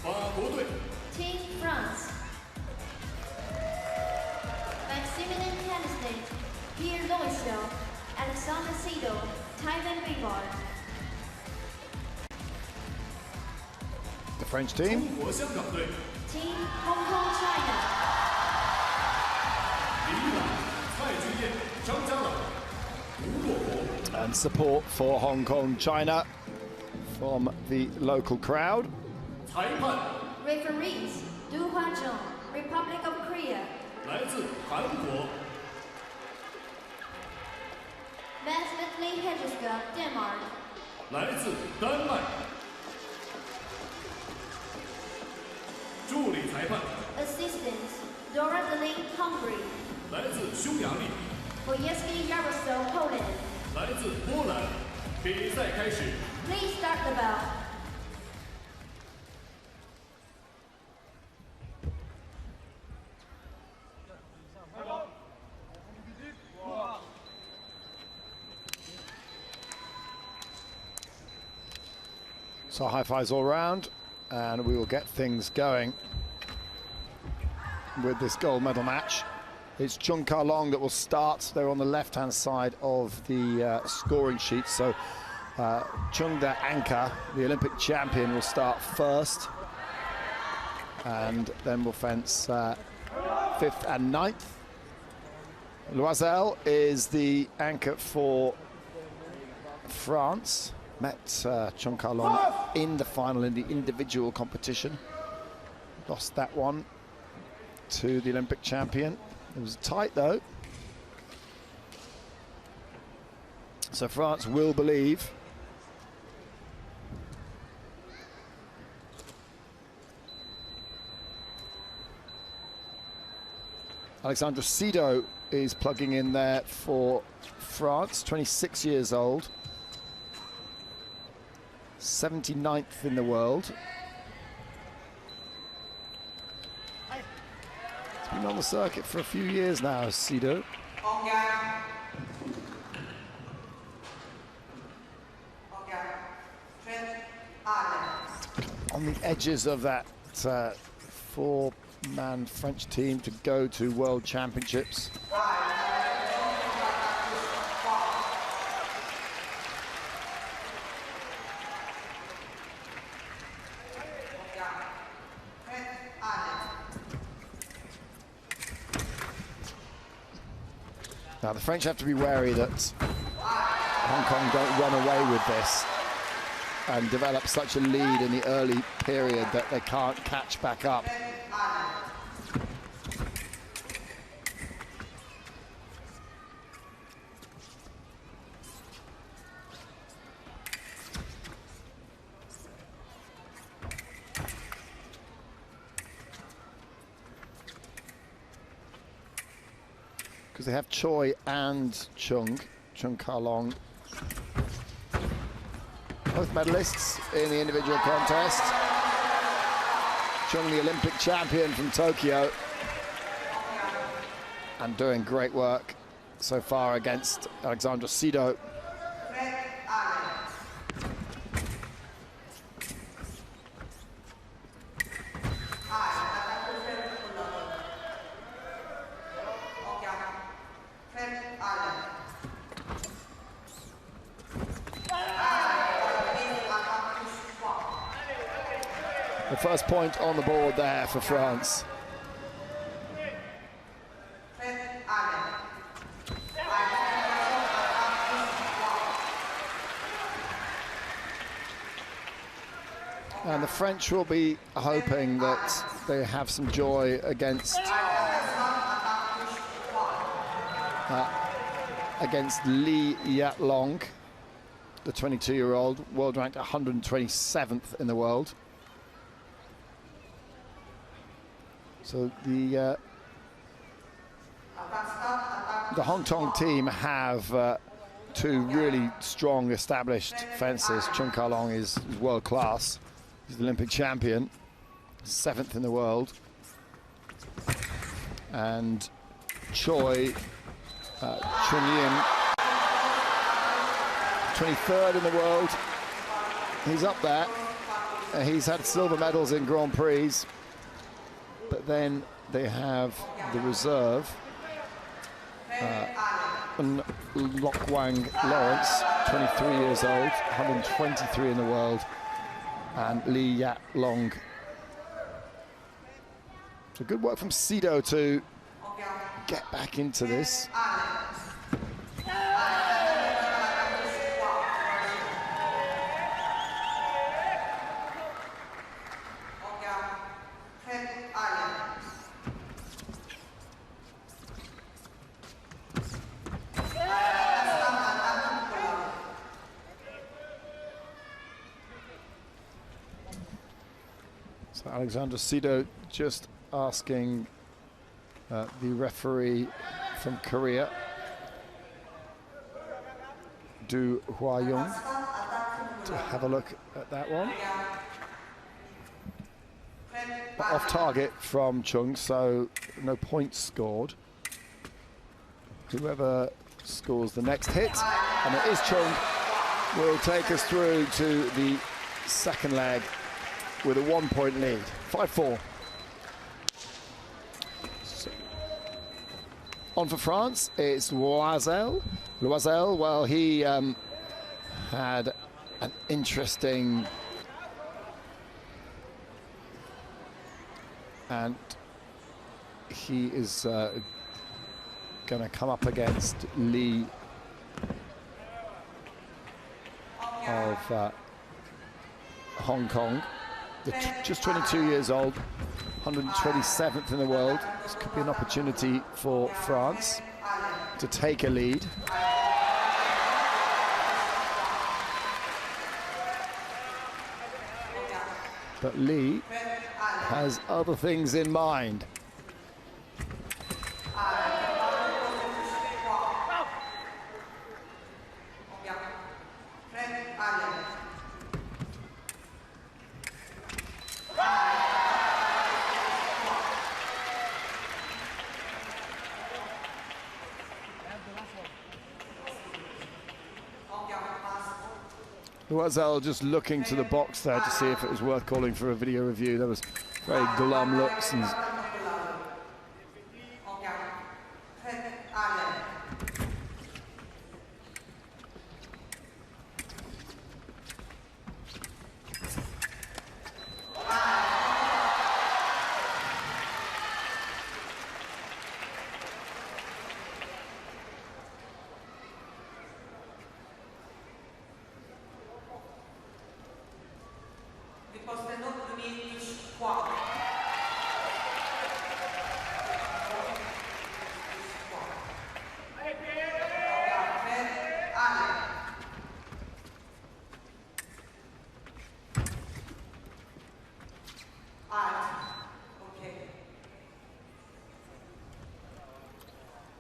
Team France. Maximilian Candidate, Pierre Loisel, Alexander Sido, Taiwan Rivard. The French team. Team Hong Kong, China. And support for Hong Kong, China from the local crowd. Referees, Du Huazhong, Republic of Korea. Mathematically Hedgeska, Denmark. Assistants, Dora Deling, Hungary. Wojewski Yaroslav, Poland. Please start the bell. So high fives all round, and we will get things going with this gold medal match. It's CHEUNG Ka Long that will start. They're on the left-hand side of the scoring sheet. So CHEUNG Aaron, the Olympic champion, will start first, and then will fence 5th and 9th. Loisel is the anchor for France. Met CHEUNG Ka Long in the final in the individual competition. Lost that one to the Olympic champion. It was tight though. So France will believe. Alexander Sido is plugging in there for France, 26 years old. 79th in the world. He's been on the circuit for a few years now, Sido. On the edges of that four-man French team to go to World Championships. Now the French have to be wary that Hong Kong don't run away with this and develop such a lead in the early period that they can't catch back up. Because they have CHOI and CHEUNG Ka Long. Both medalists in the individual contest. CHEUNG, the Olympic champion from Tokyo. And doing great work so far against Alexander Sido. The first point on the board there for France. And the French will be hoping that they have some joy against Yat Long, the 22-year-old, world ranked 127th in the world. So the Hong Kong team have two really strong established fencers. CHEUNG Ka Long is world class. He's the Olympic champion, 7th in the world. And CHOI, Chun, 23rd in the world. He's up there. He's had silver medals in Grand Prix, but then they have the reserve. Lok Wang Lawrence, 23 years old, 123 in the world, and Yat Long. So good work from Sido to get back into this. So Alexander Sido just asking the referee from Korea, Du Hwa-young, to have a look at that one. But off target from Cheung, so no points scored. Whoever scores the next hit, and it is Cheung, will take us through to the second leg with a 1-point lead, 5-4. So, on for France, it's Loisel. Loisel, well, he had an interesting and he is going to come up against Lee of Hong Kong. Just 22 years old, 127th in the world. This could be an opportunity for France to take a lead. But Lee has other things in mind. Loisel just looking to the box there to see if it was worth calling for a video review. There was very glum looks and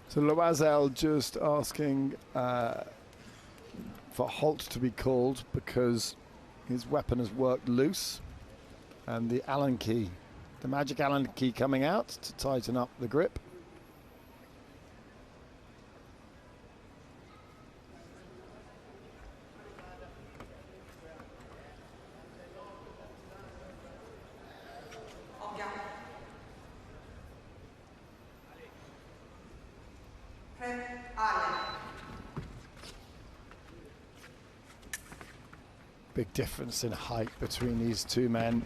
so Loisel just asking for halt to be called because his weapon has worked loose, and the Allen key, the magic Allen key, coming out to tighten up the grip. Big difference in height between these two men.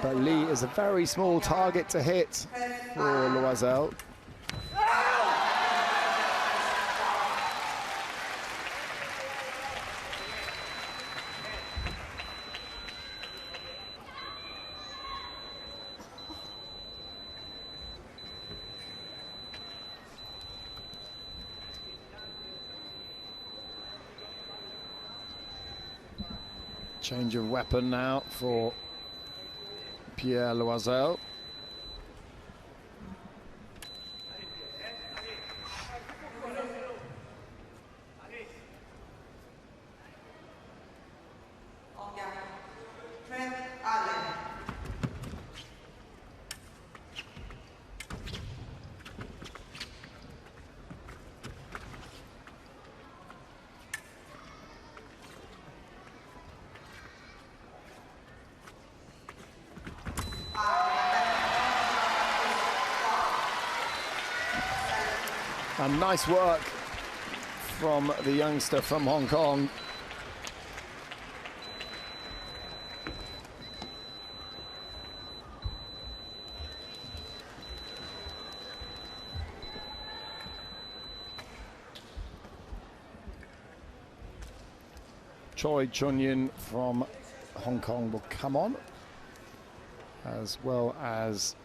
But Lee is a very small target to hit for Loisel. Change of weapon now for Pierre Loisel. And nice work from the youngster from Hong Kong. Choi Chun from Hong Kong will come on, as well as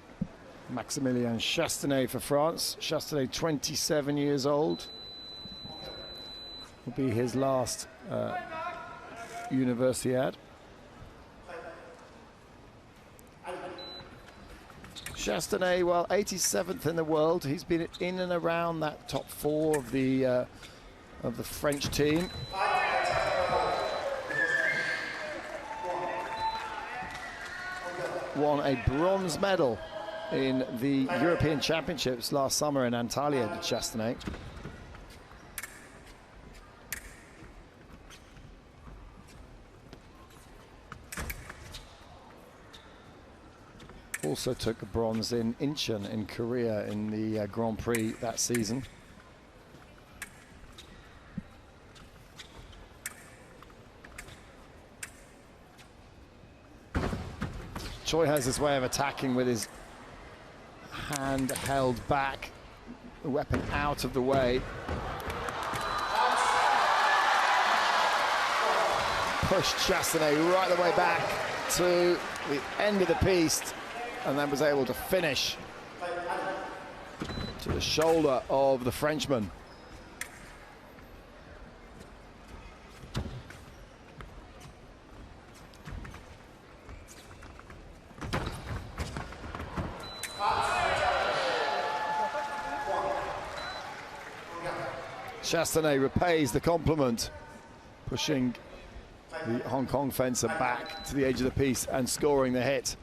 Maximilien Chastenay for France. Chastenay, 27 years old. Will be his last Universiade. Chastenay, well, 87th in the world. He's been in and around that top 4 of the French team. Won a bronze medal in the European Championships last summer in Antalya, did Chastenay. Also took a bronze in Incheon in Korea in the Grand Prix that season. Choi has this way of attacking with his hand held back, the weapon out of the way. Pushed Chastenay right the way back to the end of the piste, and then was able to finish to the shoulder of the Frenchman. Chastenay repays the compliment, pushing the Hong Kong fencer back to the edge of the piece and scoring the hit.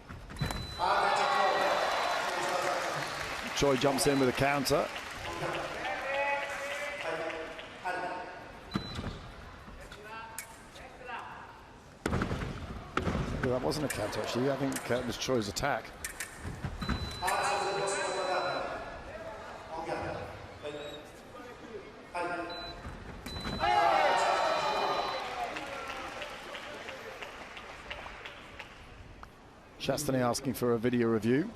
Choi jumps in with a counter. Well, that wasn't a counter, actually. I think that was Choi's attack. Chastenay asking for a video review.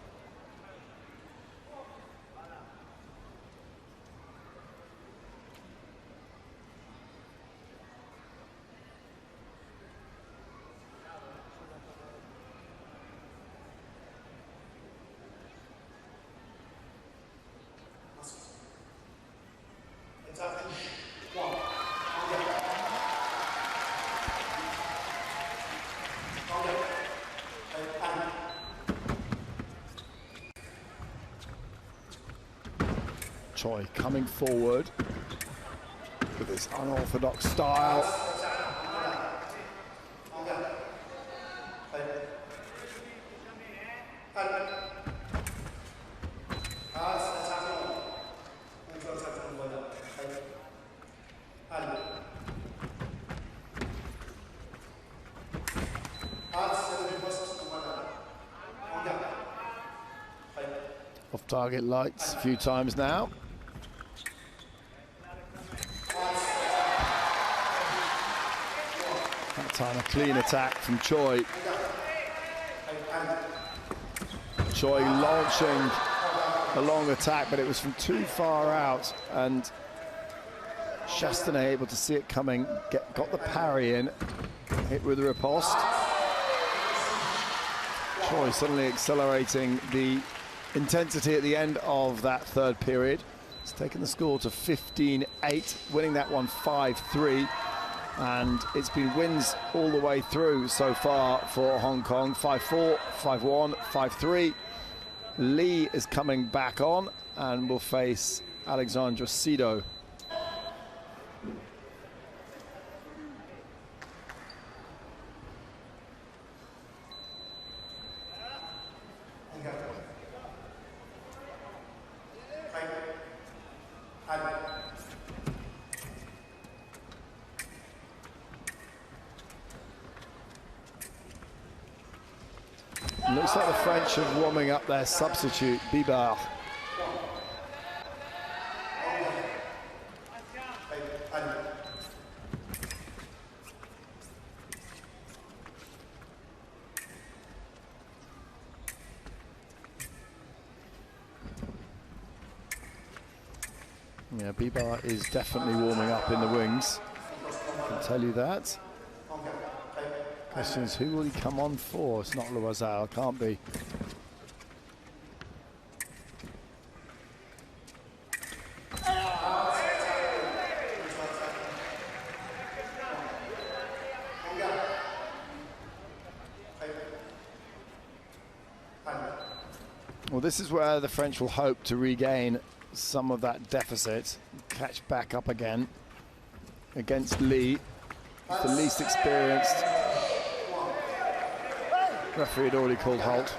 Choi coming forward with his unorthodox style. Off target lights a few times now. That time a clean attack from Choi. Choi launching a long attack, but it was from too far out, and Chastenay able to see it coming, got the parry in, hit with the riposte. Choi suddenly accelerating the intensity at the end of that third period. It's taken the score to 15-8, winning that one 5-3. And it's been wins all the way through so far for Hong Kong. 5-4, 5-1, 5-3. Lee is coming back on and will face Alexandra Sido. Looks like the French are warming up their substitute, Bibard. Yeah, Biba is definitely warming up in the wings. I can tell you that. Question is, who will he come on for? It's not Loisel, can't be. Well, this is where the French will hope to regain some of that deficit, catch back up again against Lee. He's the least experienced. Referee had already called halt.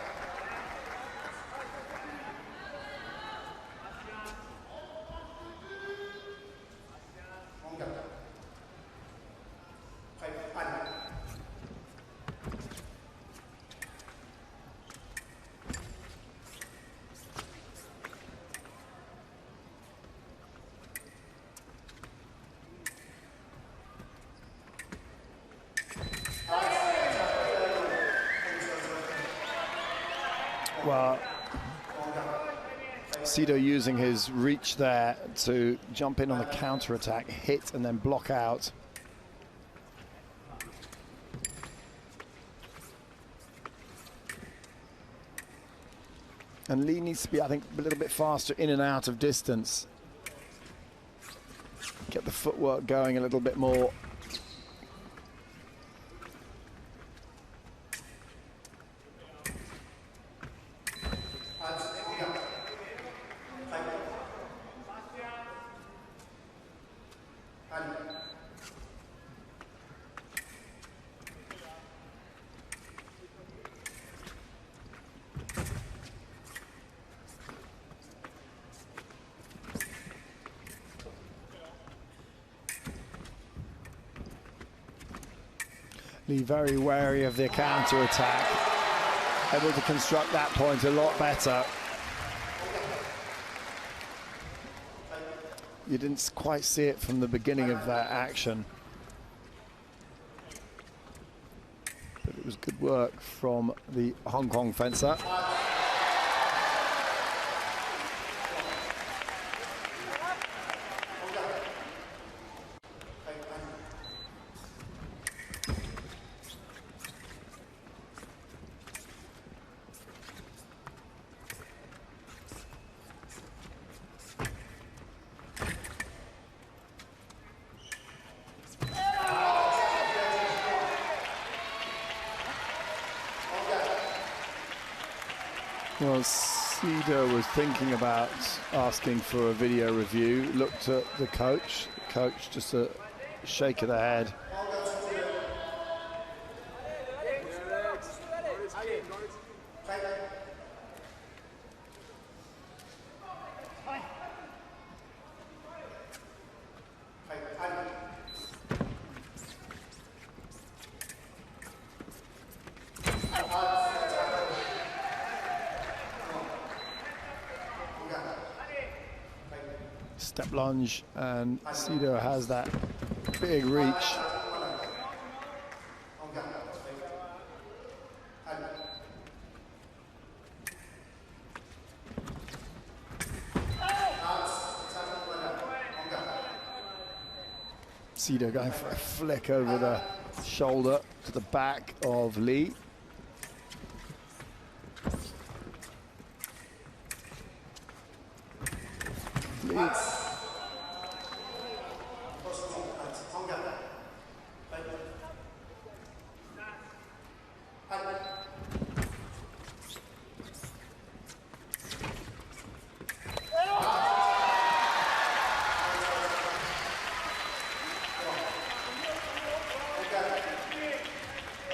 Well, Sido using his reach there to jump in on the counter-attack, hit and then block out. And Lee needs to be, I think, a little bit faster in and out of distance. Get the footwork going a little bit more. Lee very wary of the counter-attack, able to construct that point a lot better. You didn't quite see it from the beginning of that action, but it was good work from the Hong Kong fencer. Well, Sido was thinking about asking for a video review, looked at the coach just a shake of the head. Step lunge, and Sido has that big reach. Sido going for a flick over the shoulder to the back of Lee. Lee.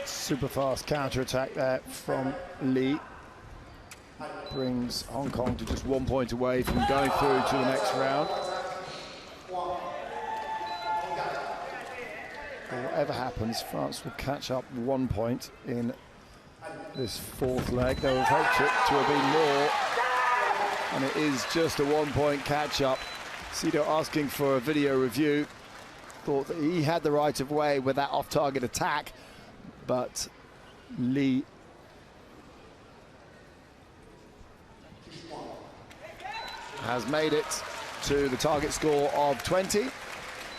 Super fast counter-attack there from Lee. Brings Hong Kong to just 1 point away from going through to the next round. But whatever happens, France will catch up 1 point in this fourth leg. They will hoped it to have been more, and it is just a 1 point catch-up. Sido asking for a video review. Thought that he had the right of way with that off-target attack, but Lee has made it to the target score of 20.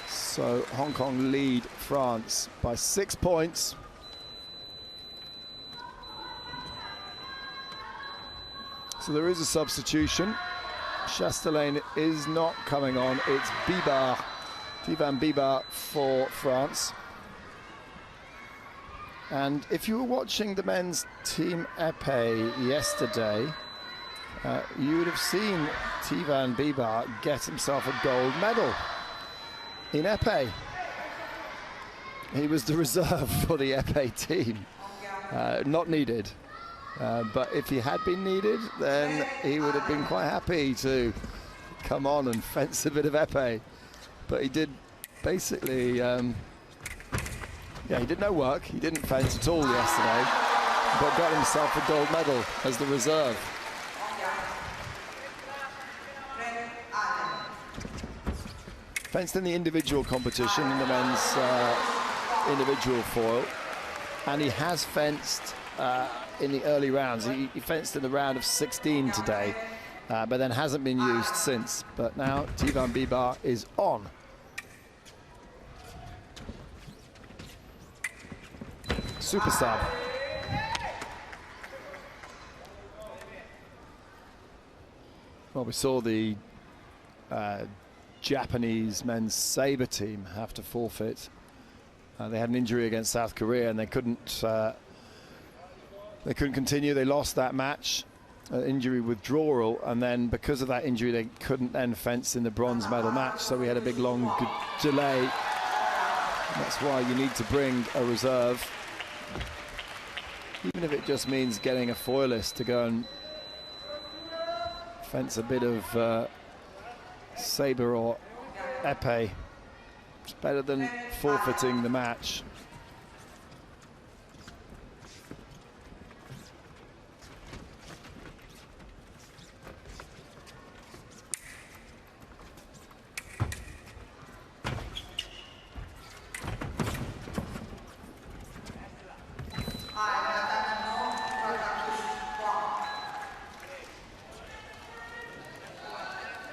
So Hong Kong lead France by 6 points. So there is a substitution. Chastelain is not coming on. It's Bibar, Tivan Bibar for France. And if you were watching the men's team épée yesterday, you would have seen Tivan Bibar get himself a gold medal in épée. He was the reserve for the épée team, not needed. But if he had been needed, then he would have been quite happy to come on and fence a bit of épée. But he did basically, he did no work. He didn't fence at all yesterday, but got himself a gold medal as the reserve. Fenced in the individual competition in the men's individual foil, and he has fenced in the early rounds. He fenced in the round of 16 today, but then hasn't been used since. But now Tivan Bibar is on. Super sub. Well, we saw the Japanese men's sabre team have to forfeit. They had an injury against South Korea and they couldn't continue. They lost that match, injury withdrawal, and then because of that injury they couldn't then fence in the bronze medal match, so we had a big long delay. That's why you need to bring a reserve, even if it just means getting a foilist to go and fence a bit of sabre or épée. It's better than forfeiting the match.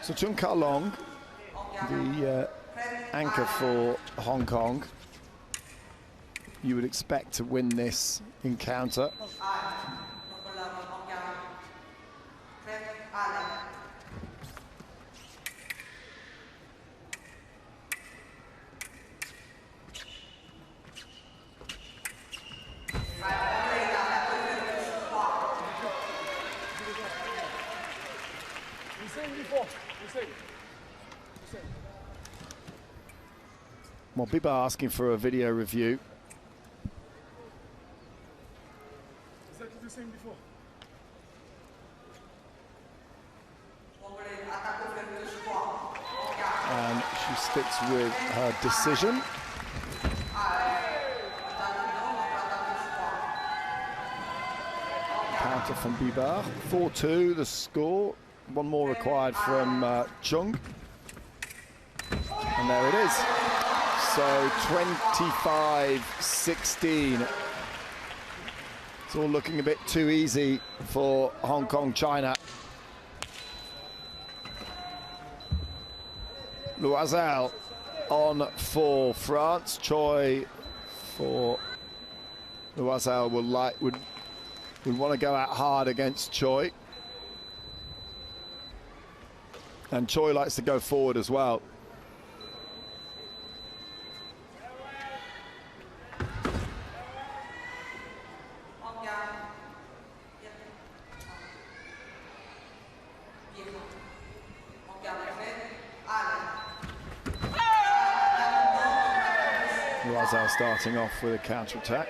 So CHEUNG Ka Long, the anchor for Hong Kong, you would expect to win this encounter. Well, people are asking for a video review. Exactly the same before. And she sticks with her decision. Counter from Bibar. 4-2 the score. One more required from Chung. And there it is. So 25-16. It's all looking a bit too easy for Hong Kong, China. Loisel on for France. Choi for Loisel would want to go out hard against Choi. And Choi likes to go forward as well. Loisel starting off with a counter-attack.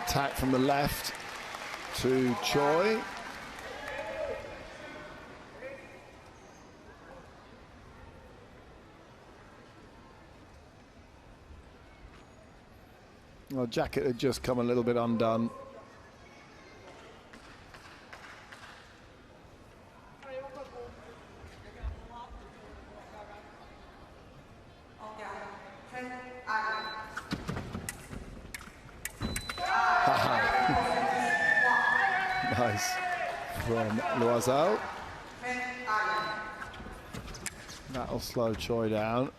attack from the left to Choi. Well, jacket had just come a little bit undone. Nice from Loisel. That'll slow Choi down.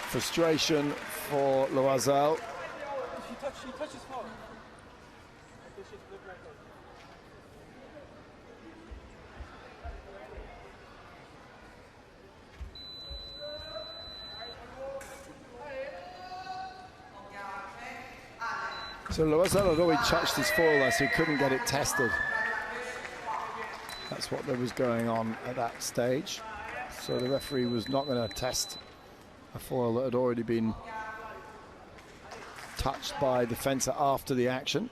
Frustration for Loisel. He touches foul. So Loisel had already touched his foil there, so he couldn't get it tested. That's what there was going on at that stage. So the referee was not going to test a foil that had already been touched by the fencer after the action.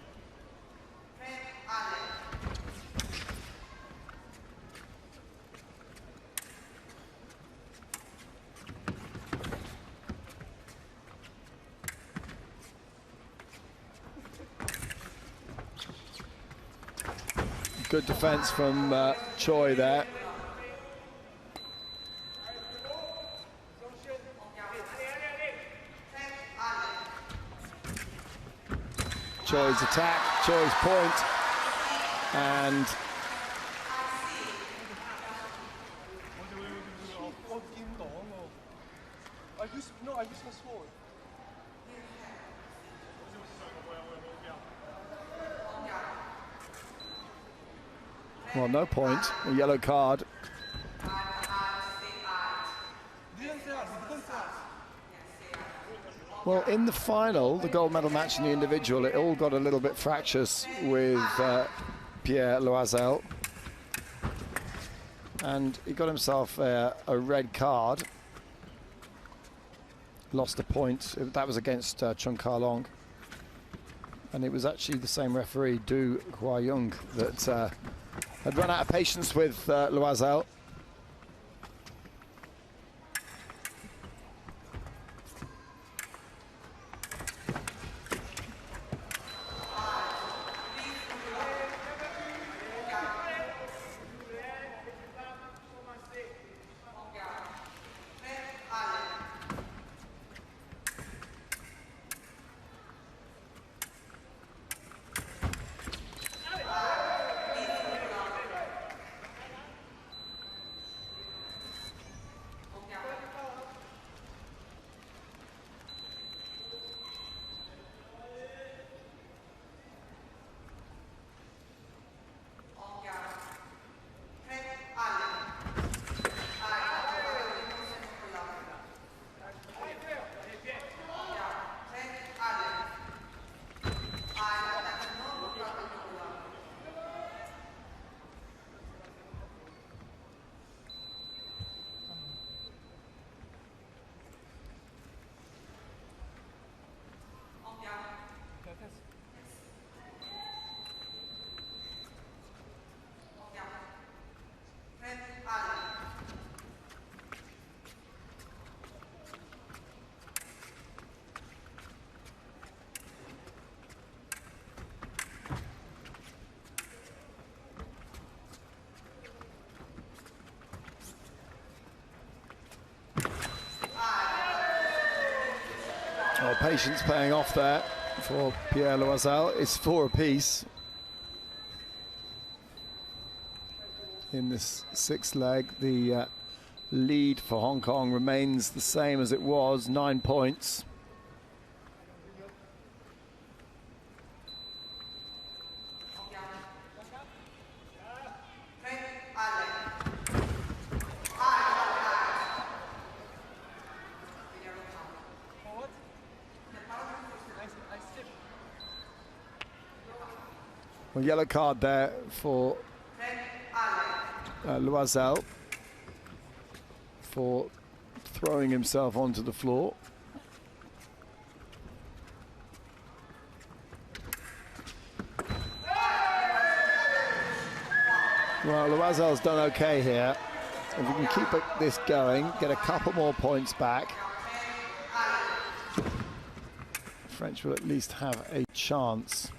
Good defense from Choi there. Choi's attack, Choi's point, and I just was forward. well, no point, a yellow card. Well, in the final, the gold medal match in the individual, it all got a little bit fractious with Pierre Loisel. And he got himself a red card. Lost a point. That was against CHEUNG Ka Long. And it was actually the same referee, Du Hua-Young, that had run out of patience with Loisel. Well, patience paying off there for Pierre Loisel. It's 4 apiece in this sixth leg. The lead for Hong Kong remains the same as it was, 9 points. Well, yellow card there for Loisel for throwing himself onto the floor. Well, Loisel's done okay here. If we can keep this going, get a couple more points back, French will at least have a chance.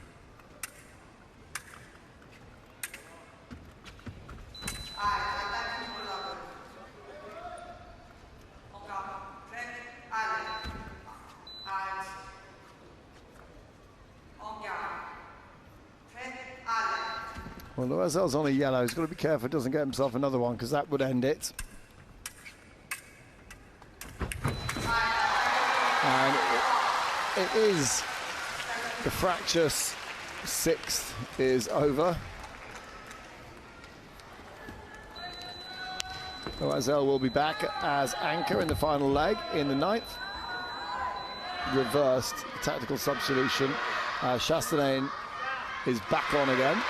Well, Loisel's on a yellow. He's got to be careful he doesn't get himself another one, because that would end it. And it is the fractious sixth is over. Loisel will be back as anchor in the final leg in the ninth. Reversed tactical substitution. Chastain is back on again.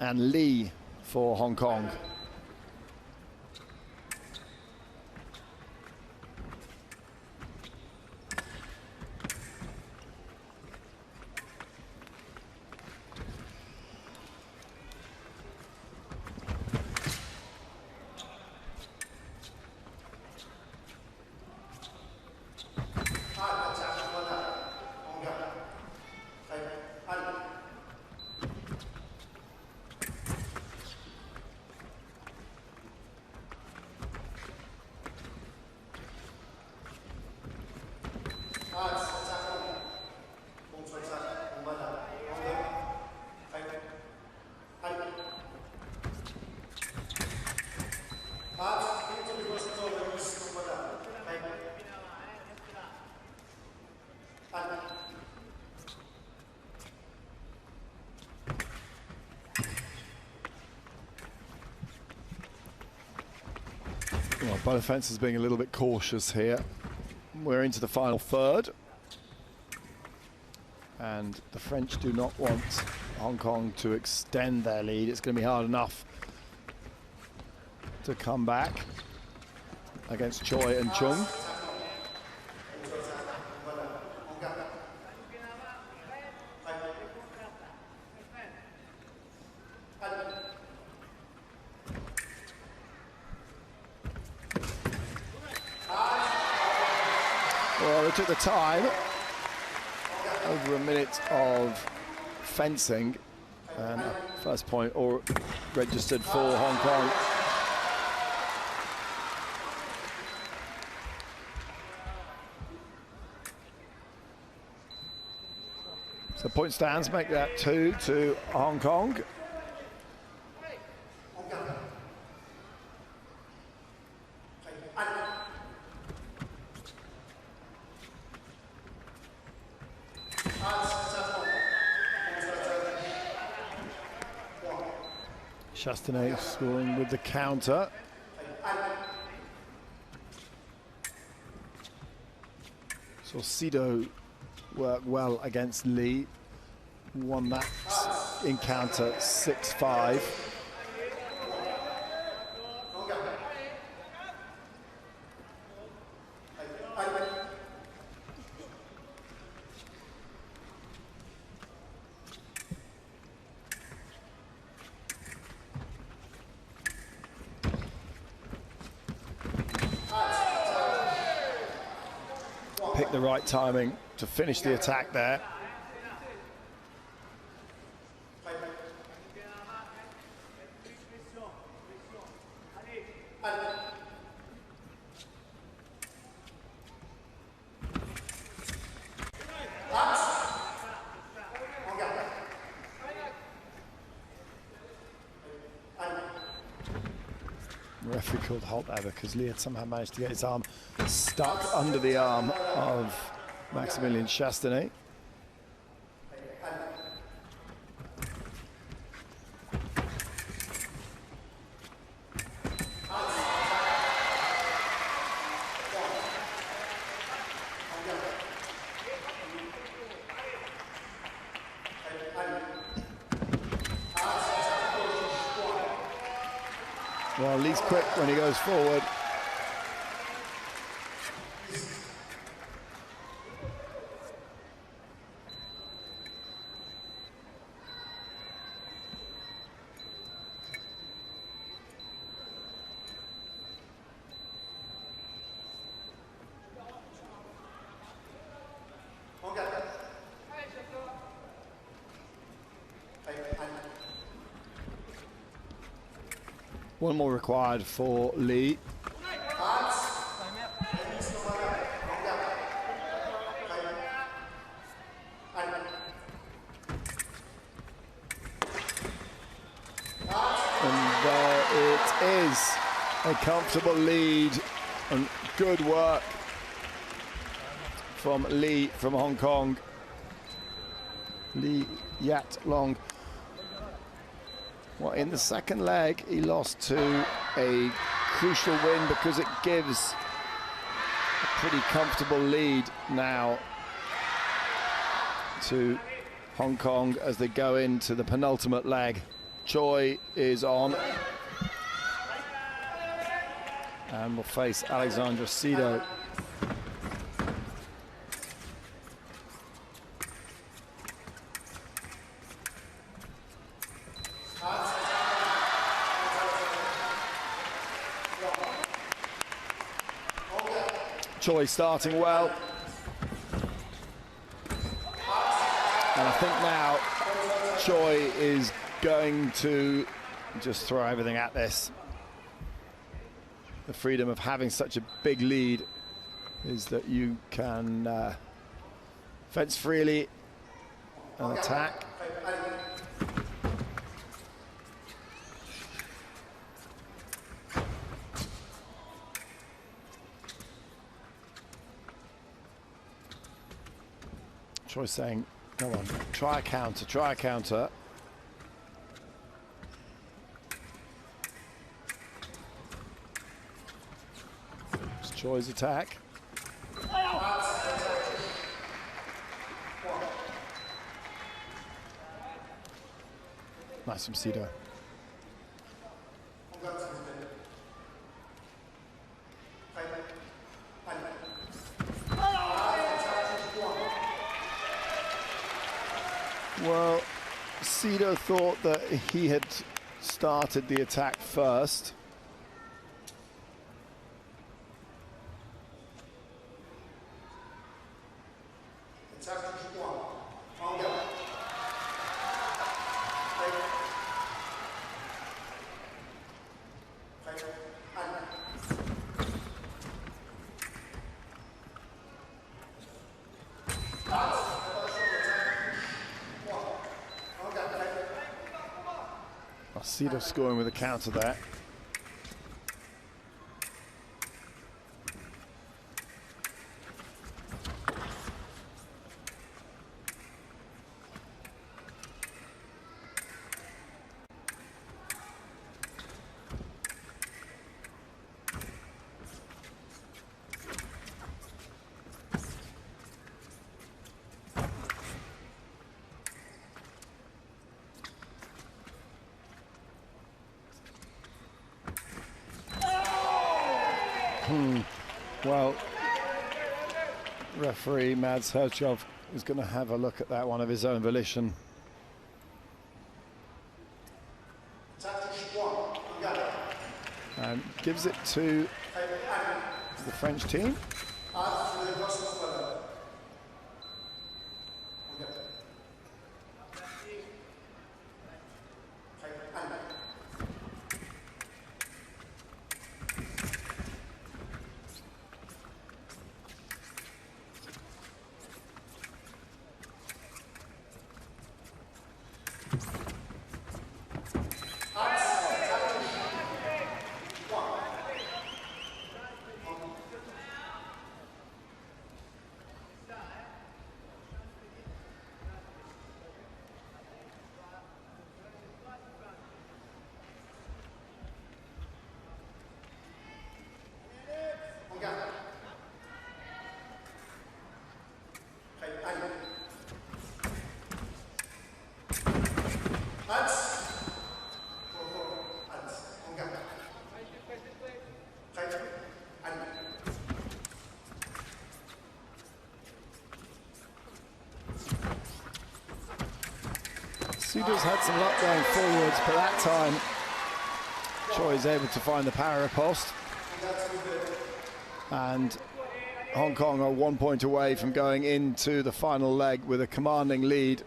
And Lee for Hong Kong. Well, both fences being a little bit cautious here. We're into the final third. And the French do not want Hong Kong to extend their lead. It's going to be hard enough to come back against Choi and Chung. Well, they took the time, over a minute of fencing, and first point or registered for Hong Kong. So point stands, make that 2 to Hong Kong. Chastain scoring with the counter. So Sido worked well against Lee. Won that encounter 6-5. Pick the right timing to finish the attack there. Referee called halt there because Lee had somehow managed to get his arm stuck under the arm of Maximilien Chastain. Well, Lee's quick when he goes forward. One more required for Lee. And there it is, a comfortable lead and good work from Lee from Hong Kong. Lee Yat Long. Well, in the second leg, he lost to a crucial win because it gives a pretty comfortable lead now to Hong Kong as they go into the penultimate leg. Choi is on and will face Alexandra Sido. Choi starting well. And I think now Choi is going to just throw everything at this. The freedom of having such a big lead is that you can fence freely and attack. Choi saying, come on, try a counter, try a counter. It's Choi's attack. Nice from Sido. Well, Sido thought that he had started the attack first. Sido scoring with a counter there. Well, referee Mads Herchov is going to have a look at that one of his own volition. And gives it to the French team. Suda's had some luck going forwards, but that time Choi is able to find the para post. And Hong Kong are 1 point away from going into the final leg with a commanding lead.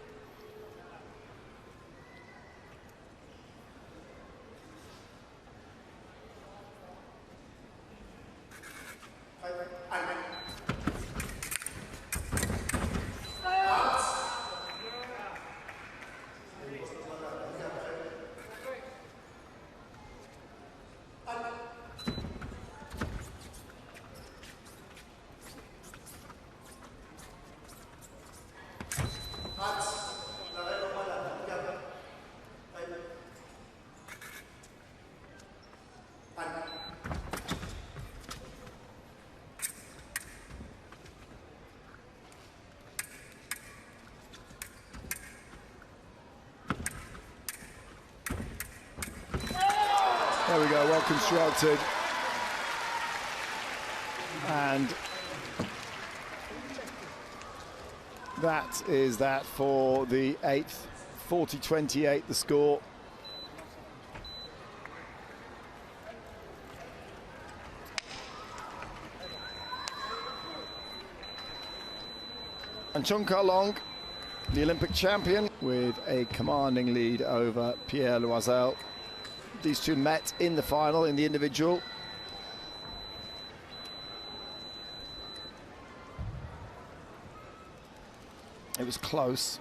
There we go, well constructed. And that is that for the 8th, 40-28 the score. And CHEUNG Ka Long, the Olympic champion, with a commanding lead over Pierre Loisel. These two met in the final in the individual. It was close.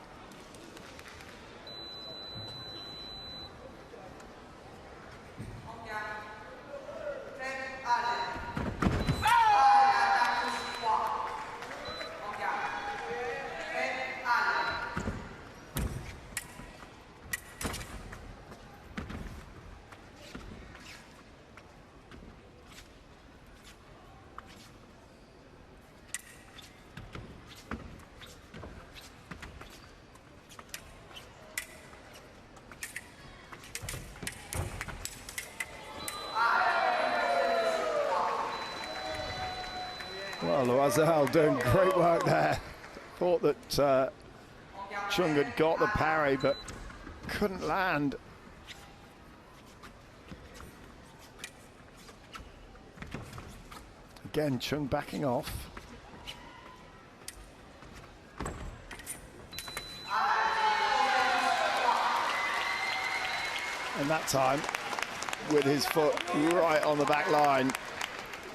Well, Loisel doing great work there. Thought that Chung had got the parry, but couldn't land. Again, Chung backing off. And that time, with his foot right on the back line,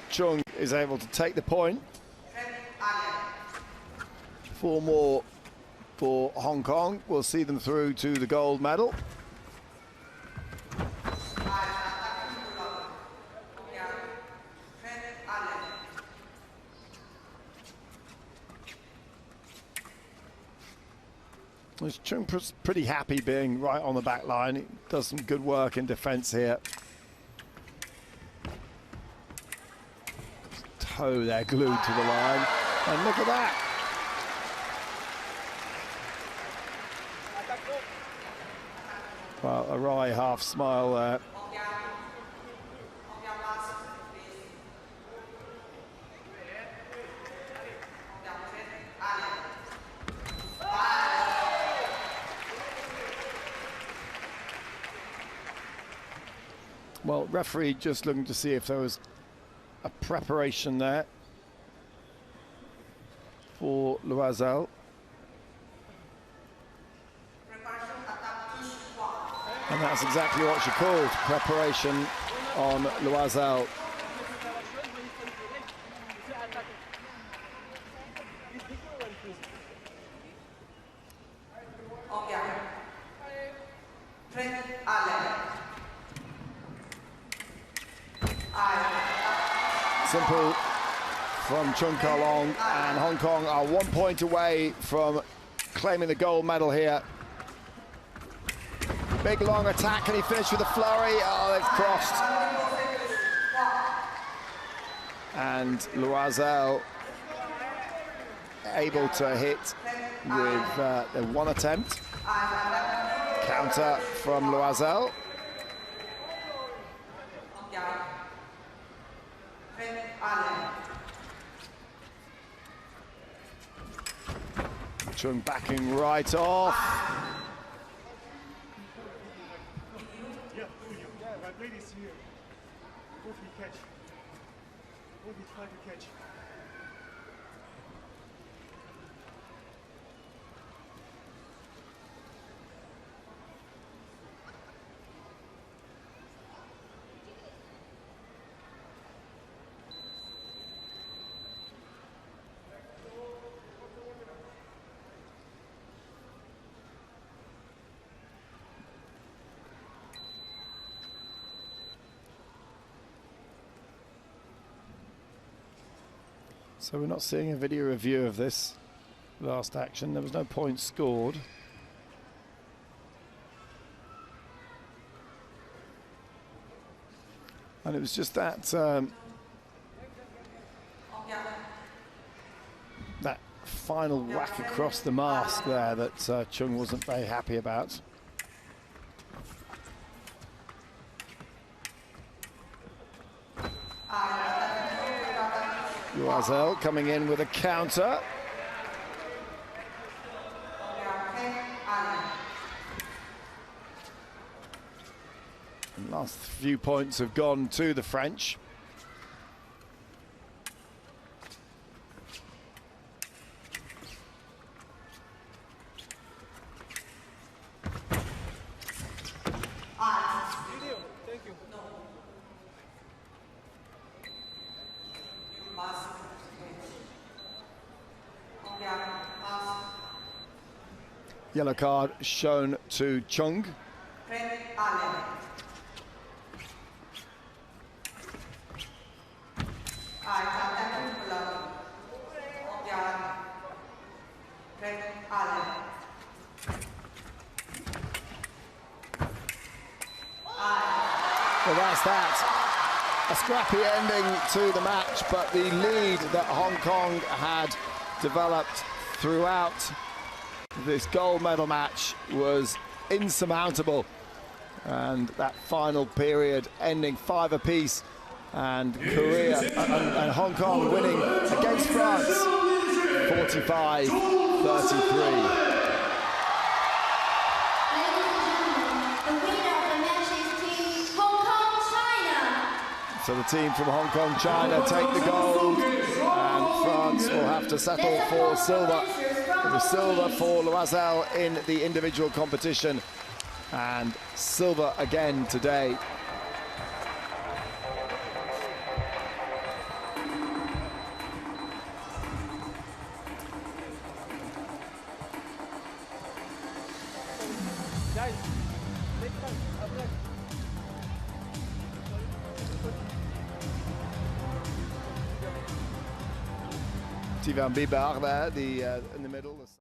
Chung is able to take the point. 4 more for Hong Kong. We'll see them through to the gold medal. Chung's pretty happy being right on the back line. He does some good work in defense here. Toe there glued to the line. And look at that. Well, a wry half smile there. Well, referee just looking to see if there was a preparation there for Loisel. And that's exactly what she called preparation on Loisel. Simple from CHEUNG Ka Long, and Hong Kong are 1 point away from claiming the gold medal here. Big long attack, and he finished with a flurry. Oh, they've crossed. And Loisel able to hit with the one attempt. Counter from Loisel. Chung backing right off. Alright, ladies here. Both you catch. Both you try to catch. So we're not seeing a video review of this last action. There was no points scored. And it was just that that final whack across the mask there that Cheung wasn't very happy about. Loisel coming in with a counter. And last few points have gone to the French. Thank you. Yellow card shown to Cheung. Well, that's that. A scrappy ending to the match, but the lead that Hong Kong had developed throughout this gold medal match was insurmountable. And that final period ending 5 apiece, and Korea and Hong Kong winning against France 45-33. So the team from Hong Kong, China take the gold, and France will have to settle for silver. It was silver for Loisel in the individual competition, and silver again today. Van Bibar there, in the middle.